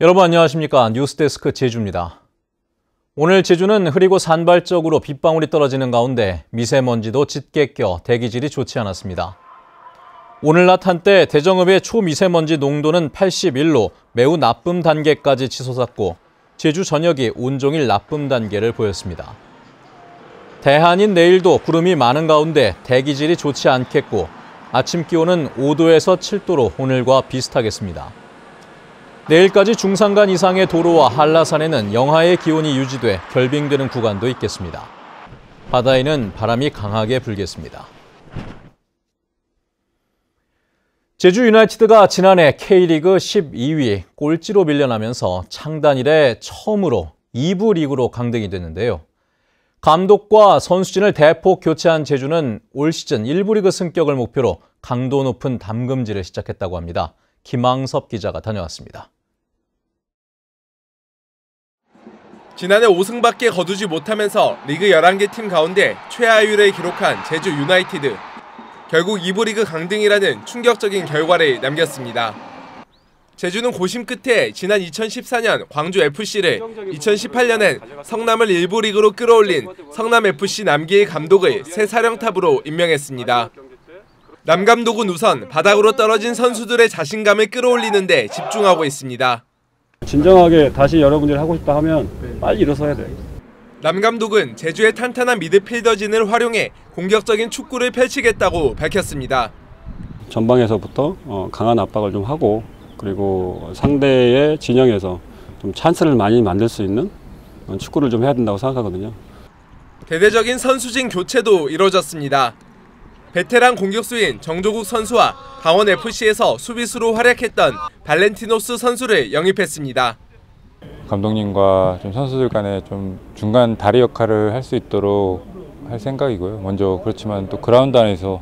여러분 안녕하십니까? 뉴스데스크 제주입니다. 오늘 제주는 흐리고 산발적으로 빗방울이 떨어지는 가운데 미세먼지도 짙게 껴 대기질이 좋지 않았습니다. 오늘 낮 한때 대정읍의 초미세먼지 농도는 81로 매우 나쁨 단계까지 치솟았고 제주 전역이 온종일 나쁨 단계를 보였습니다. 대한인 내일도 구름이 많은 가운데 대기질이 좋지 않겠고 아침 기온은 5도에서 7도로 오늘과 비슷하겠습니다. 내일까지 중산간 이상의 도로와 한라산에는 영하의 기온이 유지돼 결빙되는 구간도 있겠습니다. 바다에는 바람이 강하게 불겠습니다. 제주 유나이티드가 지난해 K리그 12위 꼴찌로 밀려나면서 창단 이래 처음으로 2부 리그로 강등이 됐는데요. 감독과 선수진을 대폭 교체한 제주는 올 시즌 1부 리그 승격을 목표로 강도 높은 담금질을 시작했다고 합니다. 김항섭 기자가 다녀왔습니다. 지난해 5승밖에 거두지 못하면서 리그 11개 팀 가운데 최하위를 기록한 제주 유나이티드. 결국 2부 리그 강등이라는 충격적인 결과를 남겼습니다. 제주는 고심 끝에 지난 2014년 광주FC를 2018년엔 성남을 1부 리그로 끌어올린 성남FC 남기일 감독을 새 사령탑으로 임명했습니다. 남 감독은 우선 바닥으로 떨어진 선수들의 자신감을 끌어올리는 데 집중하고 있습니다. 진정하게 다시 여러분들이 하고 싶다 하면 빨리 일어서야 돼. 남 감독은 제주의 탄탄한 미드필더진을 활용해 공격적인 축구를 펼치겠다고 밝혔습니다. 전방에서부터 강한 압박을 좀 하고 그리고 상대의 진영에서 좀 찬스를 많이 만들 수 있는 축구를 좀 해야 된다고 생각하거든요. 대대적인 선수진 교체도 이뤄졌습니다. 베테랑 공격수인 정조국 선수와 강원FC에서 수비수로 활약했던 발렌티노스 선수를 영입했습니다. 감독님과 좀 선수들 간에 좀 중간 다리 역할을 할 수 있도록 할 생각이고요. 먼저 그렇지만 또 그라운드 안에서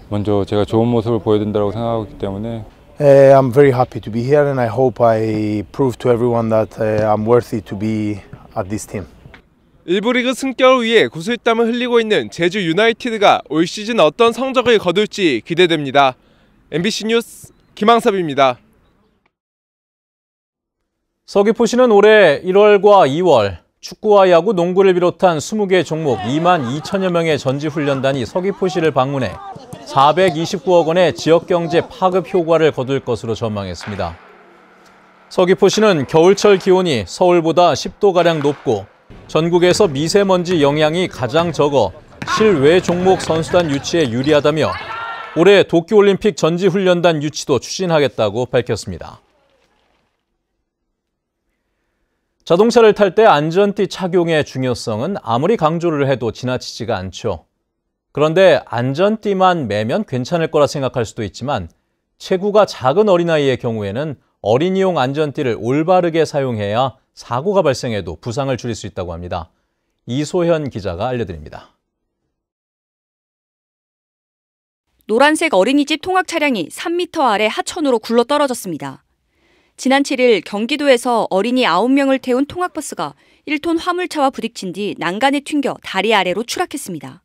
먼저 제가 좋은 모습을 보여준다고 생각하기 때문에 I'm very happy to be here and I hope I prove to everyone that I'm worthy to be at this team. 1부 리그 승격을 위해 구슬땀을 흘리고 있는 제주 유나이티드가 올 시즌 어떤 성적을 거둘지 기대됩니다. MBC 뉴스 김항섭입니다. 서귀포시는 올해 1월과 2월 축구와 야구, 농구를 비롯한 20개 종목 2만 2천여 명의 전지훈련단이 서귀포시를 방문해 429억 원의 지역경제 파급 효과를 거둘 것으로 전망했습니다. 서귀포시는 겨울철 기온이 서울보다 10도가량 높고 전국에서 미세먼지 영향이 가장 적어 실외 종목 선수단 유치에 유리하다며 올해 도쿄올림픽 전지훈련단 유치도 추진하겠다고 밝혔습니다. 자동차를 탈 때 안전띠 착용의 중요성은 아무리 강조를 해도 지나치지가 않죠. 그런데 안전띠만 매면 괜찮을 거라 생각할 수도 있지만 체구가 작은 어린아이의 경우에는 어린이용 안전띠를 올바르게 사용해야 사고가 발생해도 부상을 줄일 수 있다고 합니다. 이소현 기자가 알려드립니다. 노란색 어린이집 통학 차량이 3m 아래 하천으로 굴러 떨어졌습니다. 지난 7일 경기도에서 어린이 9명을 태운 통학버스가 1톤 화물차와 부딪힌 뒤 난간에 튕겨 다리 아래로 추락했습니다.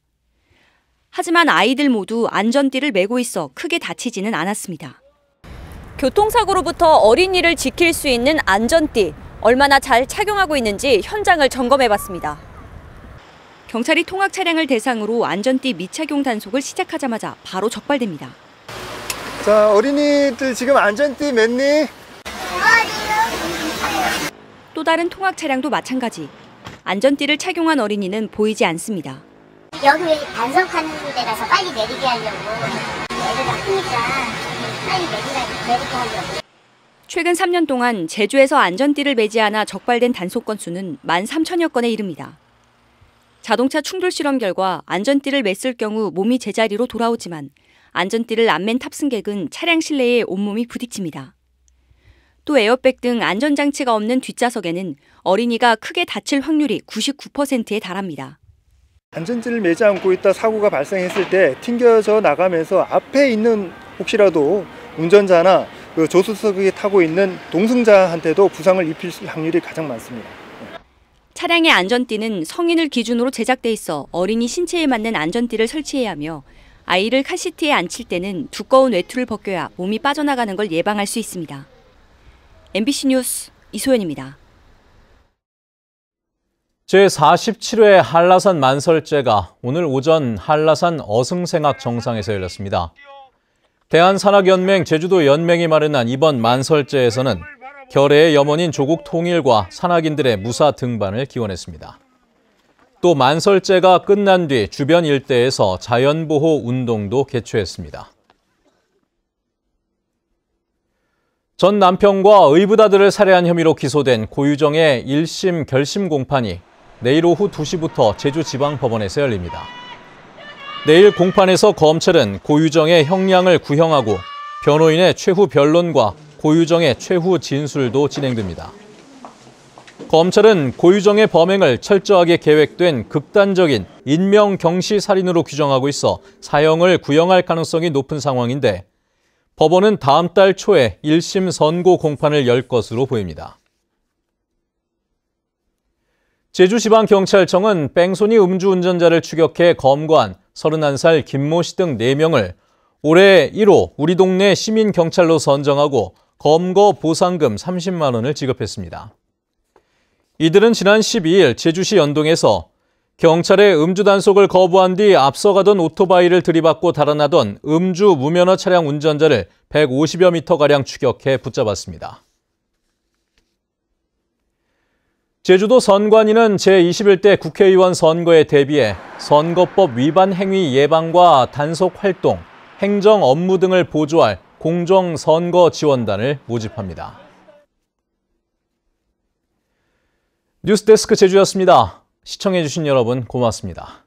하지만 아이들 모두 안전띠를 메고 있어 크게 다치지는 않았습니다. 교통사고로부터 어린이를 지킬 수 있는 안전띠, 얼마나 잘 착용하고 있는지 현장을 점검해봤습니다. 경찰이 통학 차량을 대상으로 안전띠 미착용 단속을 시작하자마자 바로 적발됩니다. 자, 어린이들 지금 안전띠 맸니? 또 다른 통학 차량도 마찬가지. 안전띠를 착용한 어린이는 보이지 않습니다. 여기 왜 단속하는 데 가서 빨리 내리게 하려고 애들 아프니까 빨리 내리게 하려고. 최근 3년 동안 제주에서 안전띠를 매지 않아 적발된 단속 건수는 13,000여 건에 이릅니다. 자동차 충돌 실험 결과 안전띠를 맸을 경우 몸이 제자리로 돌아오지만 안전띠를 안 맨 탑승객은 차량 실내에 온몸이 부딪힙니다. 또 에어백 등 안전장치가 없는 뒷좌석에는 어린이가 크게 다칠 확률이 99%에 달합니다. 안전띠를 매지 않고 있다 사고가 발생했을 때 튕겨져 나가면서 앞에 있는 혹시라도 운전자나 그 조수석에 타고 있는 동승자한테도 부상을 입힐 확률이 가장 많습니다. 차량의 안전띠는 성인을 기준으로 제작돼 있어 어린이 신체에 맞는 안전띠를 설치해야 하며 아이를 카시트에 앉힐 때는 두꺼운 외투를 벗겨야 몸이 빠져나가는 걸 예방할 수 있습니다. MBC 뉴스 이소연입니다. 제47회 한라산 만설제가 오늘 오전 한라산 어승생학 정상에서 열렸습니다. 대한산악연맹 제주도연맹이 마련한 이번 만설제에서는 결의의 염원인 조국 통일과 산악인들의 무사 등반을 기원했습니다. 또 만설제가 끝난 뒤 주변 일대에서 자연보호 운동도 개최했습니다. 전 남편과 의붓아들을 살해한 혐의로 기소된 고유정의 1심 결심 공판이 내일 오후 2시부터 제주지방법원에서 열립니다. 내일 공판에서 검찰은 고유정의 형량을 구형하고 변호인의 최후 변론과 고유정의 최후 진술도 진행됩니다. 검찰은 고유정의 범행을 철저하게 계획된 극단적인 인명경시살인으로 규정하고 있어 사형을 구형할 가능성이 높은 상황인데 법원은 다음 달 초에 1심 선고 공판을 열 것으로 보입니다. 제주지방경찰청은 뺑소니 음주운전자를 추격해 검거한 31살 김모 씨 등 4명을 올해 1호 우리 동네 시민경찰로 선정하고 검거 보상금 30만 원을 지급했습니다. 이들은 지난 12일 제주시 연동에서 경찰의 음주 단속을 거부한 뒤 앞서가던 오토바이를 들이받고 달아나던 음주 무면허 차량 운전자를 150여 미터가량 추격해 붙잡았습니다. 제주도 선관위는 제21대 국회의원 선거에 대비해 선거법 위반 행위 예방과 단속 활동, 행정 업무 등을 보조할 공정선거 지원단을 모집합니다. 뉴스데스크 제주였습니다. 시청해주신 여러분 고맙습니다.